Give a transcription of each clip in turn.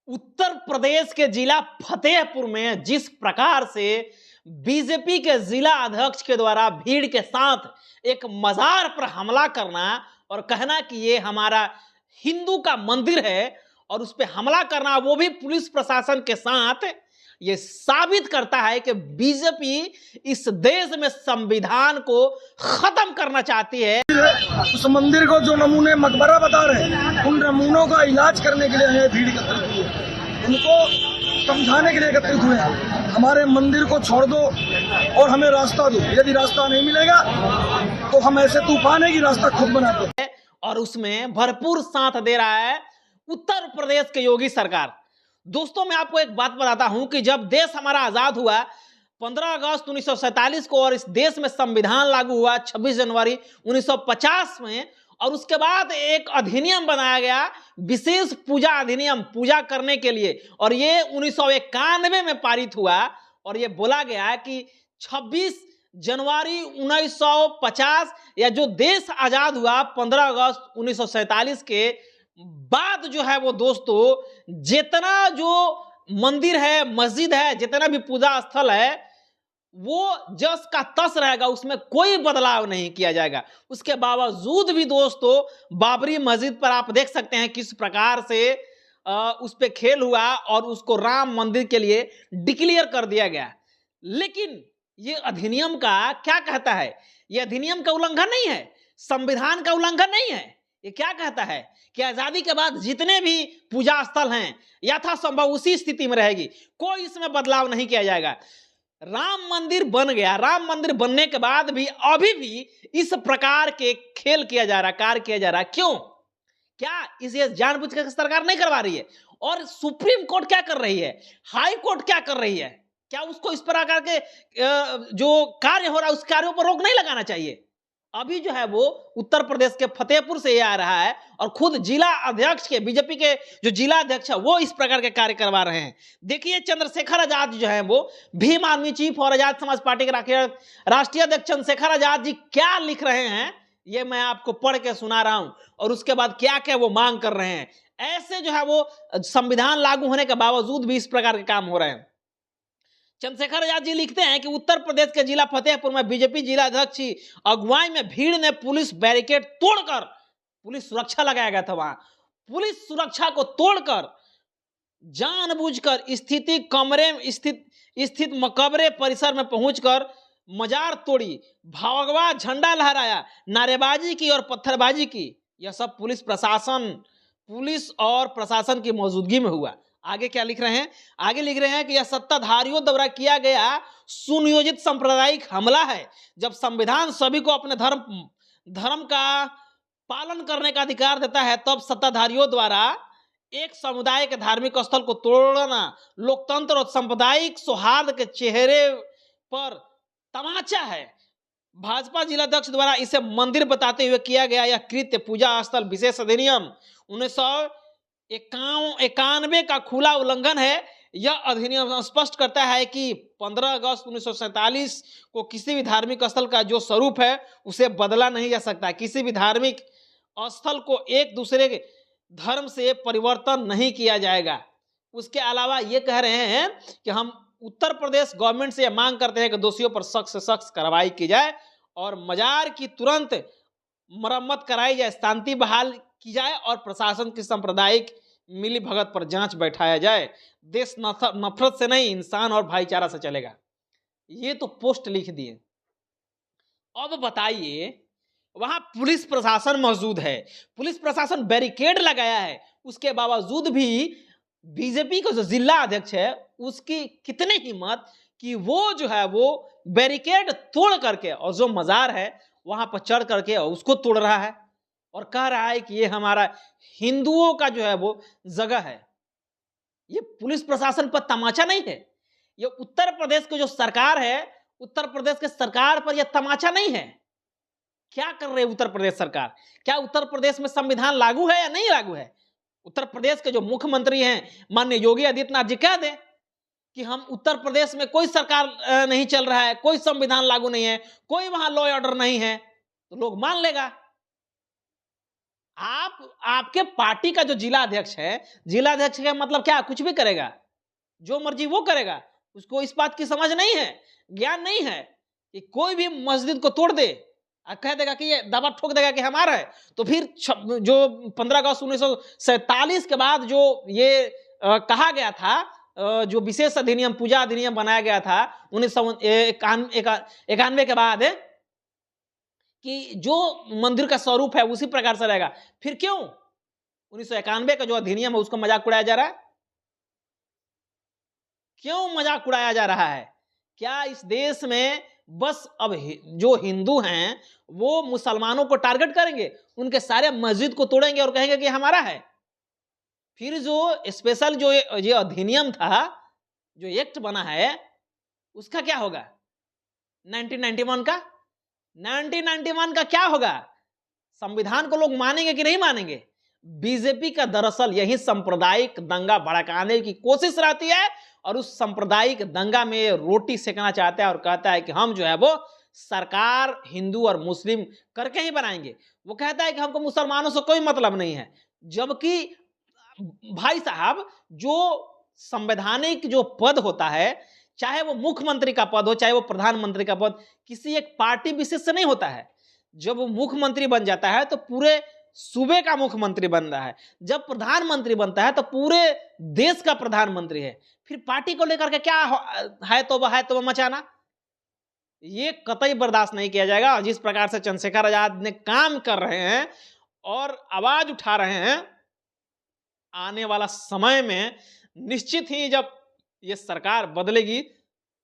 उत्तर प्रदेश के जिला फतेहपुर में जिस प्रकार से बीजेपी के जिला अध्यक्ष के द्वारा भीड़ के साथ एक मजार पर हमला करना और कहना कि ये हमारा हिंदू का मंदिर है और उस पर हमला करना, वो भी पुलिस प्रशासन के साथ, ये साबित करता है कि बीजेपी इस देश में संविधान को खत्म करना चाहती है। उस मंदिर को जो नमूने मकबरा बता रहे हैं, उन नमूनों का इलाज करने के लिए हमें भीड़ एकत्रित हुई है, उनको समझाने के लिए एकत्रित हुए हैं। हमारे मंदिर को छोड़ दो और हमें रास्ता दो। यदि रास्ता नहीं मिलेगा तो हम ऐसे तूफान है कि रास्ता खुद बनाते हैं। और उसमें भरपूर साथ दे रहा है उत्तर प्रदेश के योगी सरकार। दोस्तों, मैं आपको एक बात बताता हूं कि जब देश हमारा आजाद हुआ 15 अगस्त 1947 को और इस देश में संविधान लागू हुआ 26 जनवरी 1950 में, और उसके बाद एक अधिनियम बनाया गया, विशेष पूजा अधिनियम, पूजा करने के लिए, और ये 1991 में पारित हुआ। और ये बोला गया कि 26 जनवरी 1950 या जो देश आजाद हुआ 15 अगस्त 1947 के बाद जो है वो दोस्तों, जितना जो मंदिर है, मस्जिद है, जितना भी पूजा स्थल है, वो जस का तस रहेगा, उसमें कोई बदलाव नहीं किया जाएगा। उसके बावजूद भी दोस्तों, बाबरी मस्जिद पर आप देख सकते हैं किस प्रकार से उस पे खेल हुआ और उसको राम मंदिर के लिए डिक्लेयर कर दिया गया। लेकिन ये अधिनियम का क्या कहता है? ये अधिनियम का उल्लंघन नहीं है, संविधान का उल्लंघन नहीं है। ये क्या कहता है कि आजादी के बाद जितने भी पूजा स्थल हैं यथासंभव उसी स्थिति में रहेगी, कोई इसमें बदलाव नहीं किया जाएगा। राम मंदिर बन गया, राम मंदिर बनने के बाद भी अभी भी इस प्रकार के खेल किया जा रहा, कार्य किया जा रहा। क्यों? क्या इसे जानबूझ कर सरकार नहीं करवा रही है? और सुप्रीम कोर्ट क्या कर रही है, हाई कोर्ट क्या कर रही है? क्या उसको इस प्रकार के जो कार्य हो रहा है उस कार्यों पर रोक नहीं लगाना चाहिए? अभी जो है वो उत्तर प्रदेश के फतेहपुर से ये आ रहा है और खुद जिला अध्यक्ष के, बीजेपी के जो जिला अध्यक्ष है वो इस प्रकार के कार्य करवा रहे हैं। देखिए, चंद्रशेखर आजाद जो है वो भीम आर्मी चीफ और आजाद समाज पार्टी के राष्ट्रीय अध्यक्ष चंद्रशेखर आजाद जी क्या लिख रहे हैं, ये मैं आपको पढ़ के सुना रहा हूं, और उसके बाद क्या क्या वो मांग कर रहे हैं। ऐसे जो है वो संविधान लागू होने के बावजूद भी इस प्रकार के काम हो रहे हैं। चंद्रशेखर आजाद जी लिखते हैं कि उत्तर प्रदेश के जिला फतेहपुर में बीजेपी जिला अध्यक्ष की अगुवाई में भीड़ ने पुलिस बैरिकेड तोड़कर, पुलिस सुरक्षा लगाया गया था वहां, पुलिस सुरक्षा को तोड़कर जानबूझकर स्थित मकबरे परिसर में पहुंचकर मजार तोड़ी, भगवा झंडा लहराया, नारेबाजी की और पत्थरबाजी की। यह सब पुलिस और प्रशासन की मौजूदगी में हुआ। आगे क्या लिख रहे हैं? आगे लिख रहे हैं कि यह सत्ताधारियों द्वारा किया गया सुनियोजित सांप्रदायिक हमला है। जब संविधान सभी को अपने धर्म का पालन करने का अधिकार देता है, तब सत्ताधारियों द्वारा एक समुदाय के धार्मिक स्थल को तोड़ना लोकतंत्र और सांप्रदायिक सौहार्द के चेहरे पर तमाचा है। भाजपा जिलाध्यक्ष द्वारा इसे मंदिर बताते हुए किया गया यह कृत्य पूजा स्थल विशेष अधिनियम 1991 का खुला उल्लंघन है। यह अधिनियम स्पष्ट करता है कि 15 अगस्त 1947 को किसी भी धार्मिक स्थल का जो स्वरूप है उसे बदला नहीं जा सकता। किसी भी धार्मिक स्थल को एक दूसरे के धर्म से परिवर्तन नहीं किया जाएगा। उसके अलावा ये कह रहे हैं कि हम उत्तर प्रदेश गवर्नमेंट से मांग करते हैं कि दोषियों पर सख्त से सख्त कार्रवाई की जाए और मजार की तुरंत मरम्मत कराई जाए, शांति बहाल की जाए और प्रशासन की सांप्रदायिक मिली भगत पर जांच बैठाया जाए। देश नफरत से नहीं, इंसान और भाईचारा से चलेगा। ये तो पोस्ट लिख दिए। अब बताइए, वहां पुलिस प्रशासन मौजूद है, पुलिस प्रशासन बैरिकेड लगाया है, उसके बावजूद भी बीजेपी का जो जिला अध्यक्ष है उसकी कितनी हिम्मत कि वो जो है वो बैरिकेड तोड़ करके और जो मजार है वहां पर चढ़ करके उसको तोड़ रहा है और कह रहा है कि ये हमारा हिंदुओं का जो है वो जगह है। ये पुलिस प्रशासन पर तमाचा नहीं है, ये उत्तर प्रदेश की जो सरकार है, उत्तर प्रदेश के सरकार पर यह तमाचा नहीं है। क्या कर रहे उत्तर प्रदेश सरकार? क्या उत्तर प्रदेश में संविधान लागू है या नहीं लागू है? उत्तर प्रदेश के जो मुख्यमंत्री हैं माननीय योगी आदित्यनाथ जी कह दें कि हम उत्तर प्रदेश में कोई सरकार नहीं चल रहा है, कोई संविधान लागू नहीं है, कोई वहां लॉ ऑर्डर नहीं है, तो लोग मान लेगा। आपके पार्टी का जो जिला अध्यक्ष है, जिला अध्यक्ष का मतलब क्या, कुछ भी करेगा, जो मर्जी वो करेगा, उसको इस बात की समझ नहीं है, ज्ञान नहीं है कि कोई भी मस्जिद को तोड़ दे और कह देगा कि ये दावा ठोक देगा कि हमारा है। तो फिर जो 15 अगस्त 1947 के बाद जो ये कहा गया था, जो विशेष अधिनियम, पूजा अधिनियम बनाया गया था 1991 के बाद, कि जो मंदिर का स्वरूप है उसी प्रकार से रहेगा, फिर क्यों 1991 का जो अधिनियम है उसको मजाक उड़ाया जा रहा है? क्यों मजाक उड़ाया जा रहा है? क्या इस देश में बस अब जो हिंदू हैं वो मुसलमानों को टारगेट करेंगे, उनके सारे मस्जिद को तोड़ेंगे और कहेंगे कि हमारा है? फिर जो स्पेशल जो ये अधिनियम था, जो एक्ट बना है, उसका क्या होगा? 1991 का 1991 का क्या होगा? संविधान को लोग मानेंगे कि नहीं मानेंगे? बीजेपी का दरअसल यही सांप्रदायिक दंगा भड़काने की कोशिश रहती है और उस सांप्रदायिक दंगा में रोटी सेकना चाहता है और कहता है कि हम जो है वो सरकार हिंदू और मुस्लिम करके ही बनाएंगे। वो कहता है कि हमको मुसलमानों से कोई मतलब नहीं है, जबकि भाई साहब जो संवैधानिक जो पद होता है, चाहे वो मुख्यमंत्री का पद हो, चाहे वो प्रधानमंत्री का पद, किसी एक पार्टी विशेष से नहीं होता है। जब वो मुख्यमंत्री बन जाता है तो पूरे सूबे का मुख्यमंत्री बन रहा है, जब प्रधानमंत्री बनता है तो पूरे देश का प्रधानमंत्री है। फिर पार्टी को लेकर के क्या है तो मचाना, ये कतई बर्दाश्त नहीं किया जाएगा। जिस प्रकार से चंद्रशेखर आजाद ने काम कर रहे हैं और आवाज उठा रहे हैं, आने वाला समय में निश्चित ही जब ये सरकार बदलेगी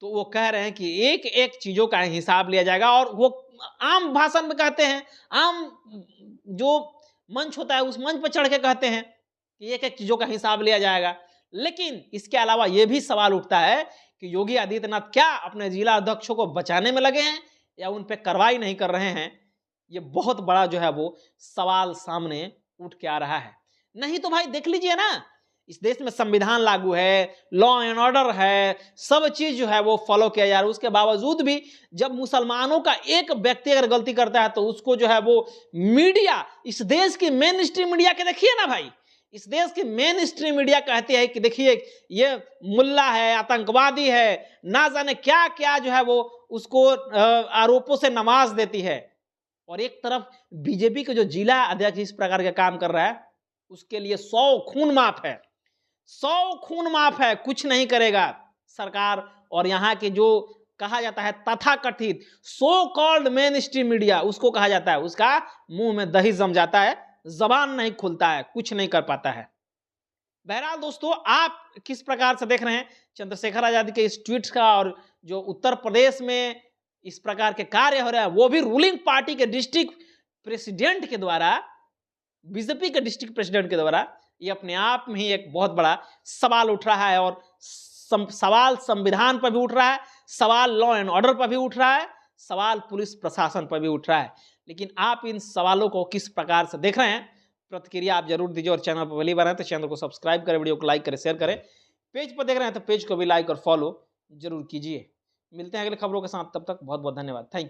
तो वो कह रहे हैं कि एक एक चीजों का हिसाब लिया जाएगा। और वो आम भाषण में कहते हैं, आम जो मंच होता है उस मंच पर चढ़ के कहते हैं कि एक एक चीजों का हिसाब लिया जाएगा। लेकिन इसके अलावा यह भी सवाल उठता है कि योगी आदित्यनाथ क्या अपने जिला अध्यक्षों को बचाने में लगे हैं या उन पर कार्रवाई नहीं कर रहे हैं? ये बहुत बड़ा जो है वो सवाल सामने उठ के आ रहा है। नहीं तो भाई देख लीजिए ना, इस देश में संविधान लागू है, लॉ एंड ऑर्डर है, सब चीज जो है वो फॉलो किया जा रहा है। उसके बावजूद भी जब मुसलमानों का एक व्यक्ति अगर गलती करता है तो उसको जो है वो मीडिया, इस देश की मेन स्ट्रीम मीडिया के देखिए ना भाई, इस देश की मेन स्ट्रीम मीडिया कहती है कि देखिए ये मुल्ला है, आतंकवादी है, ना जाने क्या क्या जो है वो उसको आरोपों से नवाज देती है। और एक तरफ बीजेपी के जो जिला अध्यक्ष इस प्रकार के काम कर रहा है, उसके लिए 100 खून माफ है, 100 खून माफ है, कुछ नहीं करेगा सरकार। और यहाँ के जो कहा जाता है तथाकथित so called main stream media, उसको कहा जाता है, उसका मुंह में दही जम जाता है, जबान नहीं खुलता है, कुछ नहीं कर पाता है। बहरहाल दोस्तों, आप किस प्रकार से देख रहे हैं चंद्रशेखर आजाद के इस ट्वीट का, और जो उत्तर प्रदेश में इस प्रकार के कार्य हो रहे हैं, वो भी रूलिंग पार्टी के डिस्ट्रिक्ट प्रेसिडेंट के द्वारा, बीजेपी के डिस्ट्रिक्ट प्रेसिडेंट के द्वारा, ये अपने आप में ही एक बहुत बड़ा सवाल उठ रहा है। और सवाल संविधान पर भी उठ रहा है, सवाल लॉ एंड ऑर्डर पर भी उठ रहा है, सवाल पुलिस प्रशासन पर भी उठ रहा है। लेकिन आप इन सवालों को किस प्रकार से देख रहे हैं, प्रतिक्रिया आप जरूर दीजिए। और चैनल पर पहली बार है तो चैनल को सब्सक्राइब करें, वीडियो को लाइक करें, शेयर करें। पेज पर देख रहे हैं तो पेज को भी लाइक और फॉलो जरूर कीजिए। मिलते हैं अगले खबरों के साथ, तब तक बहुत बहुत धन्यवाद, थैंक यू।